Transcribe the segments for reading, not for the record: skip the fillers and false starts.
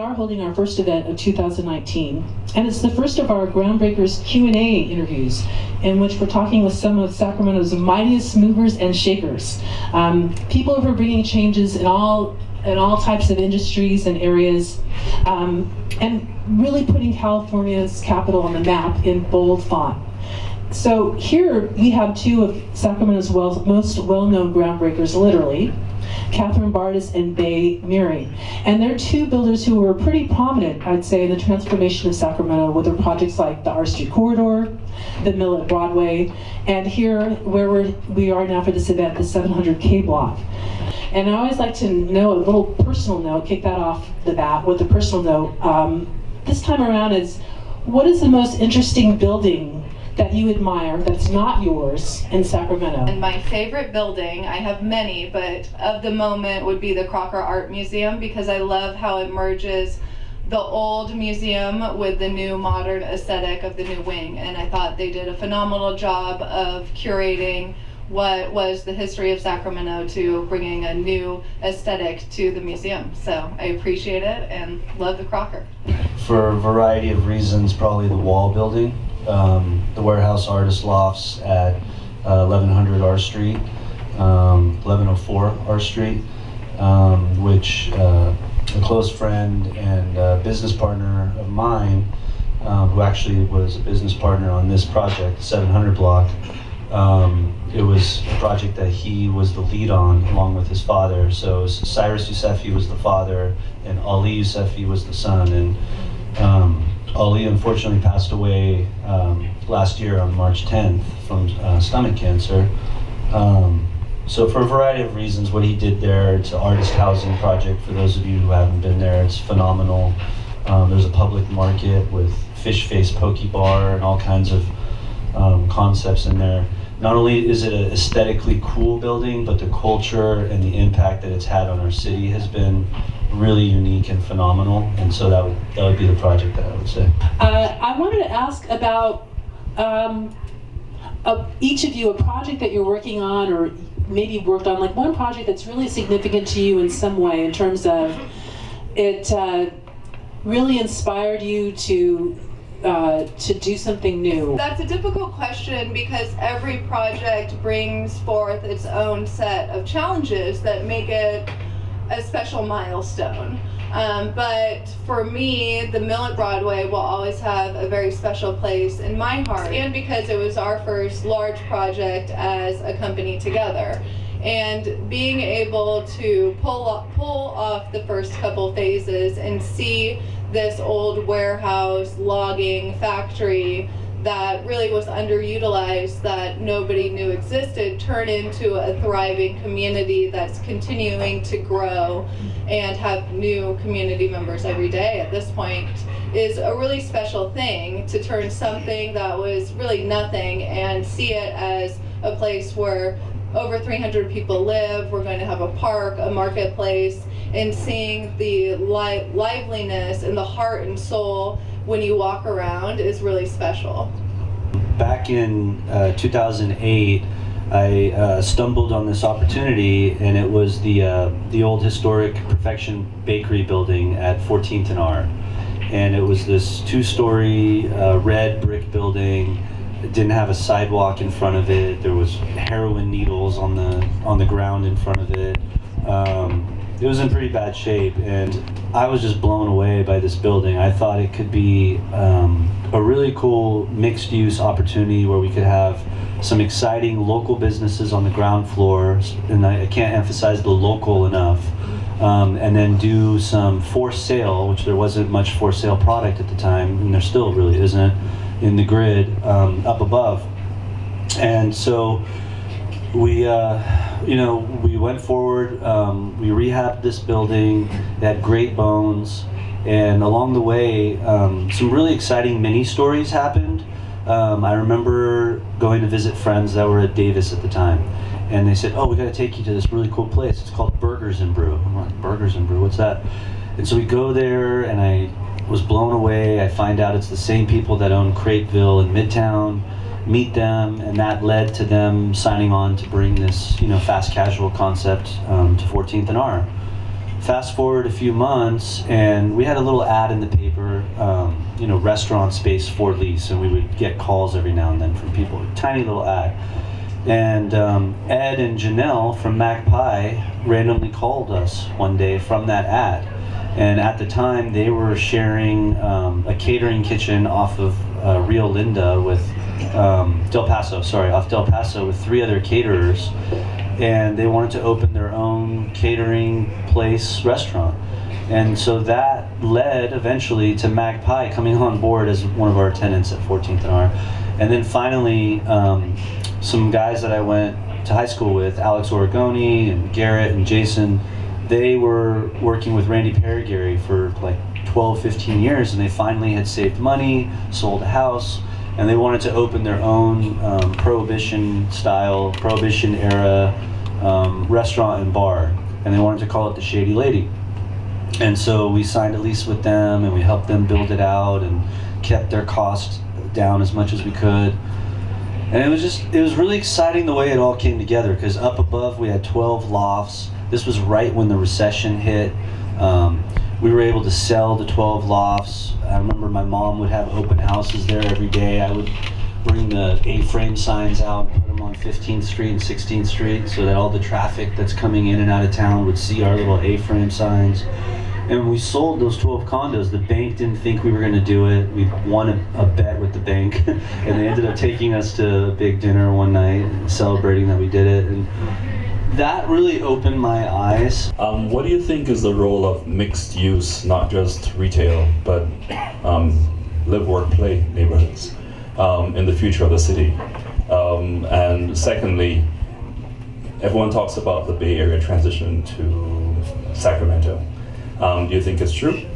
are holding our first event of 2019, and it's the first of our Groundbreakers Q&A interviews, in which we're talking with some of Sacramento's mightiest movers and shakers, people who are bringing changes in all types of industries and areas, and really putting California's capital on the map in bold font. So here we have two of Sacramento's most well-known groundbreakers, literally, Katherine Bardis and Miry. And they're two builders who were pretty prominent, I'd say, in the transformation of Sacramento with their projects like the R Street Corridor, the Mill at Broadway, and here, where we are now for this event, the 700K block. And I always like to know a little personal note, kick that off the bat with a personal note. This time around is, what is the most interesting building that you admire that's not yours in Sacramento? And my favorite building, I have many, but of the moment would be the Crocker Art Museum, because I love how it merges the old museum with the new modern aesthetic of the new wing. And I thought they did a phenomenal job of curating what was the history of Sacramento to bringing a new aesthetic to the museum. So I appreciate it and love the Crocker. For a variety of reasons, probably the wall building. The warehouse artist lofts at 1100 R Street, 1104 R Street, which a close friend and business partner of mine, who actually was a business partner on this project, 700 block, it was a project that he was the lead on along with his father. So Cyrus Yousefi was the father and Ali Yousefi was the son. And Ali unfortunately passed away last year on March 10th from stomach cancer. So for a variety of reasons, what he did there, it's an artist housing project. For those of you who haven't been there, it's phenomenal. There's a public market with fish face poke bar and all kinds of concepts in there. Not only is it an aesthetically cool building, but the culture and the impact that it's had on our city has been really unique and phenomenal, and so that would be the project that I would say. I wanted to ask about each of you, a project that you're working on or maybe worked on, like one project that's really significant to you in some way in terms of it really inspired you to do something new. That's a difficult question because every project brings forth its own set of challenges that make it a special milestone. But for me, the Mill at Broadway will always have a very special place in my heart, and because it was our first large project as a company together. And being able to pull off the first couple phases and see this old warehouse logging factory that really was underutilized, that nobody knew existed, turn into a thriving community that's continuing to grow and have new community members every day at this point is a really special thing, to turn something that was really nothing and see it as a place where over 300 people live. We're going to have a park, a marketplace, and seeing the liveliness and the heart and soul when you walk around is really special. Back in 2008, I stumbled on this opportunity, and it was the old historic Perfection Bakery building at 14th and R. And it was this two-story red brick building. It didn't have a sidewalk in front of it. There was heroin needles on the ground in front of it. It was in pretty bad shape, and I was just blown away by this building. I thought it could be a really cool mixed-use opportunity where we could have some exciting local businesses on the ground floor, and I can't emphasize the local enough, and then do some for sale, which there wasn't much for sale product at the time, and there still really isn't, in the grid up above. And so we went forward, we rehabbed this building. It had great bones, and along the way, some really exciting mini stories happened. I remember going to visit friends that were at Davis at the time, and they said, "Oh, we got to take you to this really cool place. It's called Burgers and Brew." I'm like, "Burgers and Brew? What's that?" And so we go there, and I was blown away. I find out it's the same people that own Crateville in Midtown. Meet them, and that led to them signing on to bring this, fast casual concept to 14th and R. fast forward a few months, and we had a little ad in the paper, restaurant space for lease, and we would get calls every now and then from people, tiny little ad. And Ed and Janelle from Magpie randomly called us one day from that ad. And at the time, they were sharing a catering kitchen off of Rio Linda with off Del Paso with 3 other caterers. And they wanted to open their own catering place restaurant. And so that led eventually to Magpie coming on board as one of our tenants at 14th and R. And then finally, some guys that I went to high school with, Alex Origoni and Garrett and Jason, they were working with Randy Perigary for like 12, 15 years, and they finally had saved money, sold a house, and they wanted to open their own Prohibition era restaurant and bar, and they wanted to call it the Shady Lady. And so we signed a lease with them, and we helped them build it out and kept their costs down as much as we could. And it was really exciting the way it all came together, because up above we had 12 lofts. This was right when the recession hit. We were able to sell the 12 lofts. I remember my mom would have open houses there every day. I would bring the A-frame signs out and put them on 15th Street and 16th Street so that all the traffic that's coming in and out of town would see our little A-frame signs. And when we sold those 12 condos, the bank didn't think we were going to do it. We won a bet with the bank, and they ended up taking us to a big dinner one night, celebrating that we did it. And that really opened my eyes. What do you think is the role of mixed use, not just retail, but live, work, play neighborhoods in the future of the city? And secondly, everyone talks about the Bay Area transition to Sacramento. Do you think it's true? Do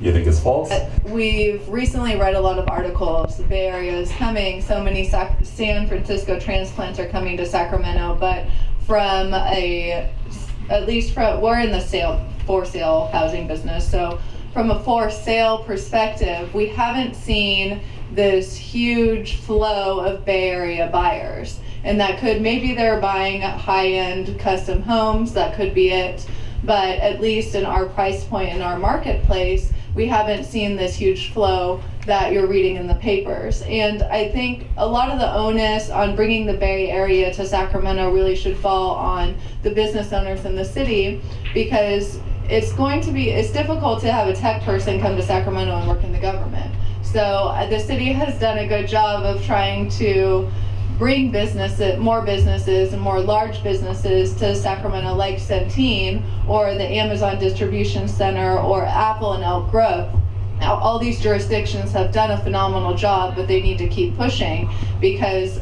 you think it's false? We've recently read a lot of articles. The Bay Area is coming. So many San Francisco transplants are coming to Sacramento, but we're in the for sale housing business. So from a for sale perspective, we haven't seen this huge flow of Bay Area buyers. And that maybe they're buying high-end custom homes, that could be it. But at least in our price point in our marketplace, we haven't seen this huge flow that you're reading in the papers. And I think a lot of the onus on bringing the Bay Area to Sacramento really should fall on the business owners in the city, because it's difficult to have a tech person come to Sacramento and work in the government. So the city has done a good job of trying to bring more businesses and more large businesses to Sacramento, like Centene or the Amazon Distribution Center or Apple and Elk Grove. Now, all these jurisdictions have done a phenomenal job, but they need to keep pushing, because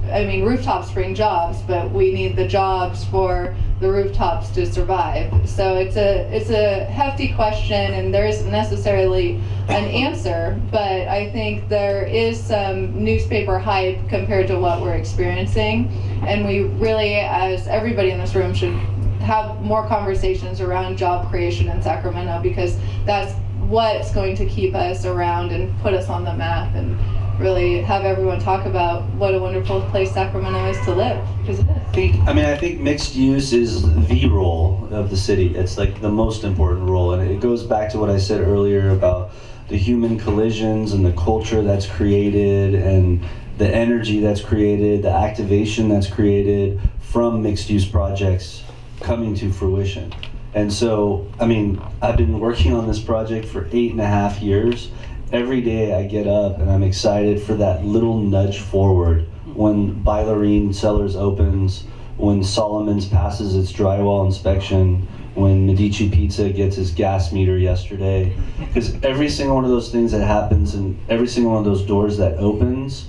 rooftops bring jobs, but we need the jobs for the rooftops to survive. So it's a hefty question, and there isn't necessarily an answer, but I think there is some newspaper hype compared to what we're experiencing, and we really, as everybody in this room, should have more conversations around job creation in Sacramento, because that's what's going to keep us around and put us on the map, and really have everyone talk about what a wonderful place Sacramento is to live, because it is. I think mixed use is the role of the city. It's like the most important role, and it goes back to what I said earlier about the human collisions and the culture that's created and the energy that's created, the activation that's created from mixed use projects coming to fruition. And so, I've been working on this project for 8.5 years. Every day I get up and I'm excited for that little nudge forward when Bailarine Cellars opens, when Solomon's passes its drywall inspection, when Medici Pizza gets its gas meter yesterday. Because every single one of those things that happens and every single one of those doors that opens,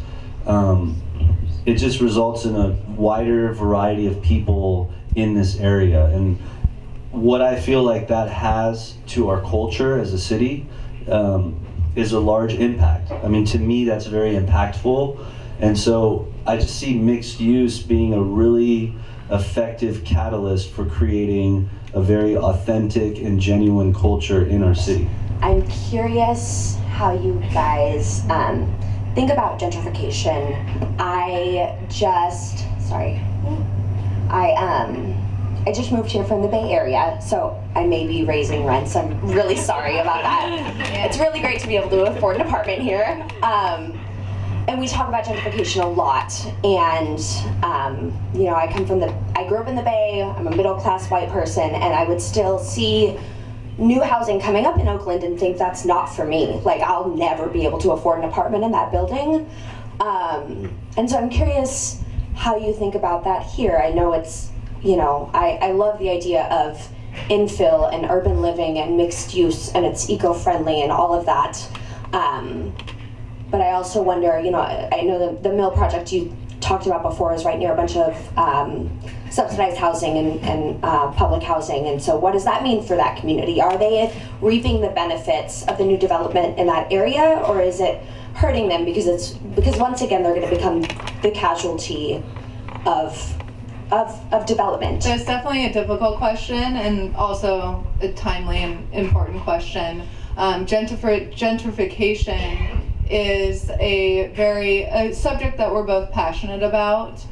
it just results in a wider variety of people in this area. And what I feel like that has to our culture as a city is a large impact. To me, that's very impactful. And so I just see mixed use being a really effective catalyst for creating a very authentic and genuine culture in our city. I'm curious how you guys think about gentrification. I just moved here from the Bay Area, so I may be raising rents. I'm really sorry about that. It's really great to be able to afford an apartment here. And we talk about gentrification a lot. And you know, I grew up in the Bay. I'm a middle-class white person, and I would still see new housing coming up in Oakland and think that's not for me. Like, I'll never be able to afford an apartment in that building. And so I'm curious how you think about that here. I know it's, you know, I love the idea of infill and urban living and mixed use, and it's eco-friendly and all of that. But I also wonder, you know, I know the mill project you talked about before is right near a bunch of subsidized housing and public housing, and so what does that mean for that community? Are they reaping the benefits of the new development in that area, or is it hurting them because once again they're going to become the casualty of development? It's definitely a difficult question, and also a timely and important question. Gentrification is a subject that we're both passionate about.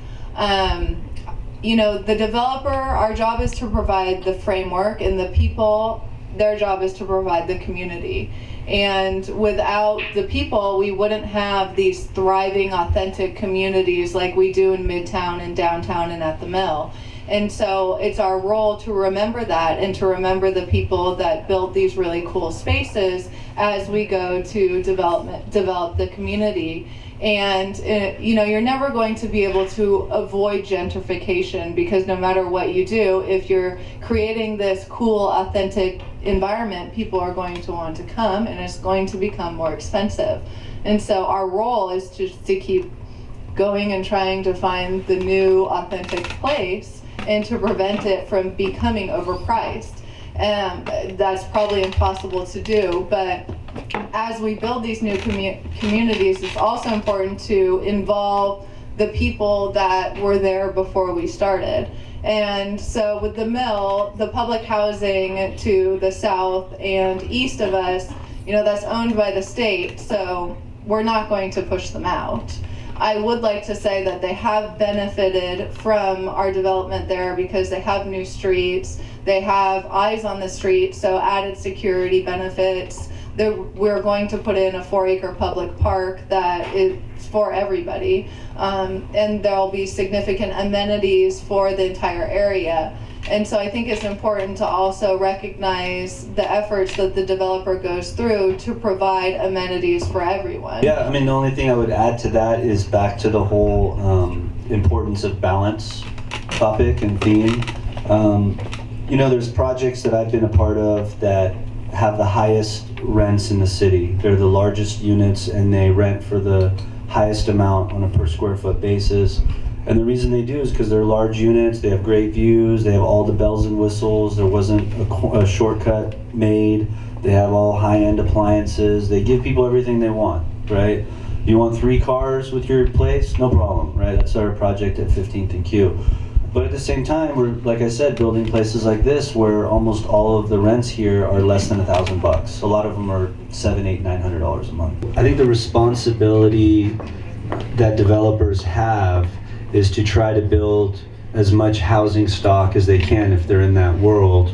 You know, the developer, our job is to provide the framework, and the people, their job is to provide the community. And without the people, we wouldn't have these thriving, authentic communities like we do in Midtown and downtown and at the Mill. And so it's our role to remember that, and to remember the people that built these really cool spaces as we go to develop the community. And you know, you're never going to be able to avoid gentrification, because no matter what you do, if you're creating this cool, authentic environment, people are going to want to come, and it's going to become more expensive. And so our role is to keep going and trying to find the new, authentic place, and to prevent it from becoming overpriced. And that's probably impossible to do, but as we build these new communities, it's also important to involve the people that were there before we started. And so with the Mill, the public housing to the south and east of us, you know, that's owned by the state, so we're not going to push them out. I would like to say that they have benefited from our development there, because they have new streets, they have eyes on the street, so added security benefits. We're going to put in a 4-acre public park that is for everybody, and there'll be significant amenities for the entire area. And so I think it's important to also recognize the efforts that the developer goes through to provide amenities for everyone. Yeah, I mean, the only thing I would add to that is back to the whole importance of balance topic and theme. You know, there's projects that I've been a part of that have the highest rents in the city. They're the largest units, and they rent for the highest amount on a per square foot basis. And the reason they do is because they're large units, they have great views, they have all the bells and whistles, there wasn't a shortcut made, they have all high-end appliances, they give people everything they want, right? You want 3 cars with your place? No problem, right? That's our project at 15th and Q. But at the same time, we're, like I said, building places like this where almost all of the rents here are less than $1,000. A lot of them are $700, $800, $900 a month. I think the responsibility that developers have is to try to build as much housing stock as they can, if they're in that world,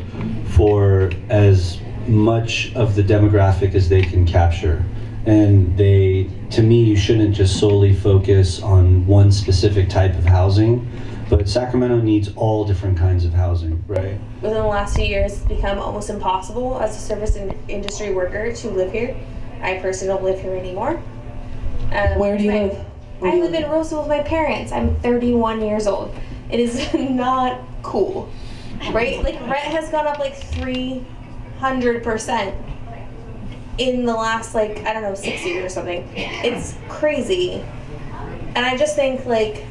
for as much of the demographic as they can capture. And to me, you shouldn't just solely focus on one specific type of housing, but Sacramento needs all different kinds of housing, right? Within the last few years, it's become almost impossible as a service industry worker to live here. I personally don't live here anymore. Where do you live? I live in Roseville with my parents. I'm 31 years old. It is not cool, right? Like, rent has gone up like 300% in the last, like, I don't know, 6 years or something. It's crazy. And I just think, like,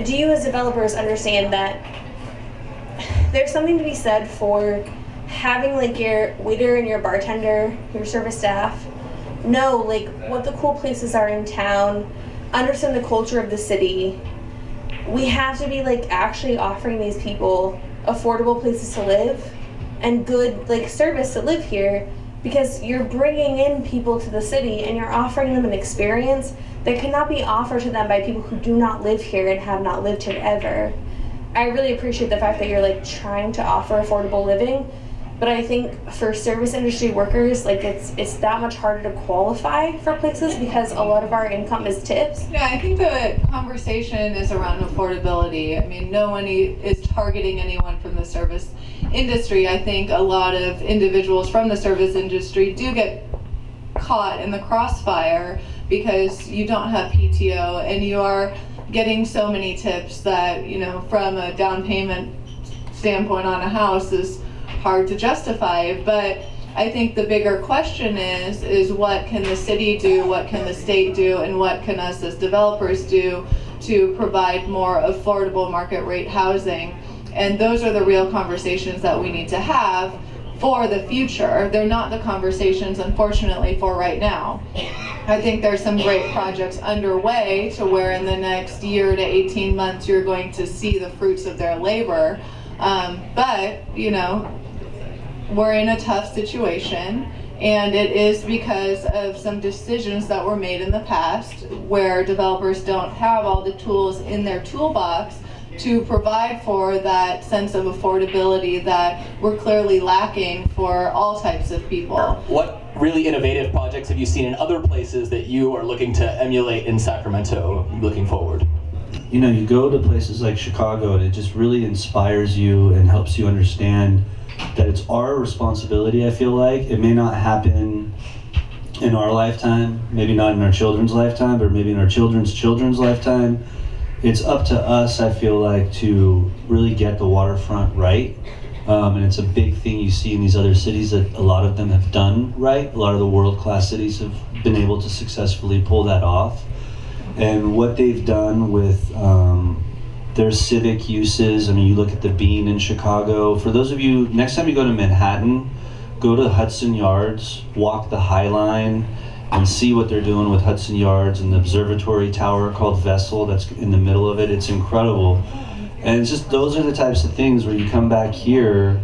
do you as developers understand that there's something to be said for having, like, your waiter and your bartender, your service staff, know, like, what the cool places are in town, understand the culture of the city. We have to be, like, actually offering these people affordable places to live and good, like, service to live here, because you're bringing in people to the city and you're offering them an experience that cannot be offered to them by people who do not live here and have not lived here ever. I really appreciate the fact that you're like trying to offer affordable living, but I think for service industry workers, like it's that much harder to qualify for places because a lot of our income is tips. Yeah, I think the conversation is around affordability. I mean, no one is targeting anyone from the service industry. I think a lot of individuals from the service industry do get caught in the crossfire because you don't have PTO and you are getting so many tips that, you know, from a down payment standpoint on a house is hard to justify. But I think the bigger question is what can the city do, what can the state do, and what can us as developers do to provide more affordable market rate housing? And those are the real conversations that we need to have for the future. They're not the conversations, unfortunately, for right now. I think there's some great projects underway to where in the next year to 18 months you're going to see the fruits of their labor. But, you know, we're in a tough situation, and it is because of some decisions that were made in the past where developers don't have all the tools in their toolbox to provide for that sense of affordability that we're clearly lacking for all types of people. What really innovative projects have you seen in other places that you are looking to emulate in Sacramento looking forward? You know, you go to places like Chicago and it just really inspires you and helps you understand that it's our responsibility. I feel like it may not happen in our lifetime, maybe not in our children's lifetime, but maybe in our children's children's lifetime. It's up to us, I feel like, to really get the waterfront right. And it's a big thing you see in these other cities that a lot of them have done right. A lot of the world-class cities have been able to successfully pull that off. And what they've done with their civic uses, I mean, you look at the Bean in Chicago. For those of you, next time you go to Manhattan, go to Hudson Yards, walk the High Line, and see what they're doing with Hudson Yards and the observatory tower called Vessel that's in the middle of it. It's incredible. And it's just, those are the types of things where you come back here,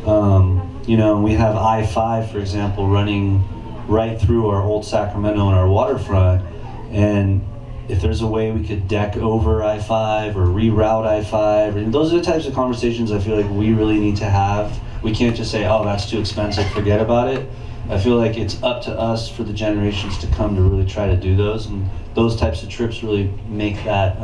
you know, we have I-5, for example, running right through our old Sacramento and our waterfront. And if there's a way we could deck over I-5 or reroute I-5, and those are the types of conversations I feel like we really need to have. We can't just say, oh, that's too expensive, forget about it. I feel like it's up to us for the generations to come to really try to do those, and those types of trips really make that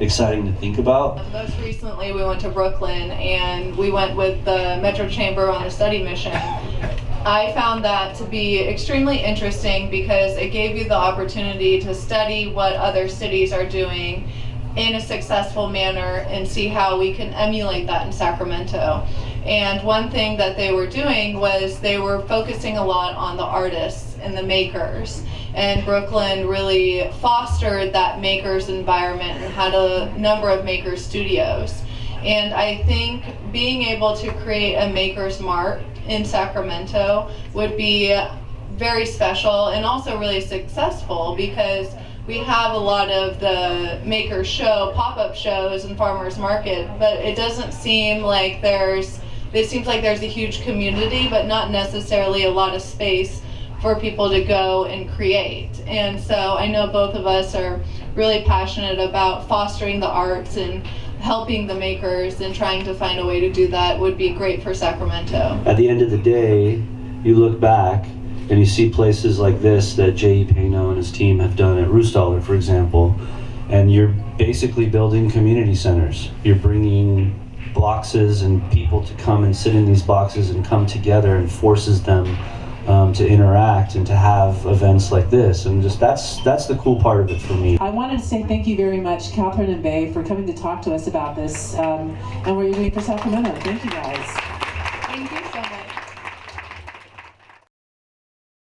exciting to think about. Most recently we went to Brooklyn and we went with the Metro Chamber on a study mission. I found that to be extremely interesting because it gave you the opportunity to study what other cities are doing in a successful manner and see how we can emulate that in Sacramento. And one thing that they were doing was they were focusing a lot on the artists and the makers. And Brooklyn really fostered that makers environment and had a number of makers studios. And I think being able to create a makers mart in Sacramento would be very special and also really successful because we have a lot of the makers show, pop-up shows and farmers market, but it doesn't seem like it seems like there's a huge community, but not necessarily a lot of space for people to go and create. And so I know both of us are really passionate about fostering the arts and helping the makers and trying to find a way to do that would be great for Sacramento. At the end of the day, you look back and you see places like this that J.E. Paino and his team have done at Ruhstaller, for example, and you're basically building community centers. You're bringing boxes and people to come and sit in these boxes and come together, and forces them to interact and to have events like this, and just that's the cool part of it for me. I wanted to say thank you very much, Katherine and Bay, for coming to talk to us about this and what you're doing for Sacramento. Thank you guys. Thank you so much.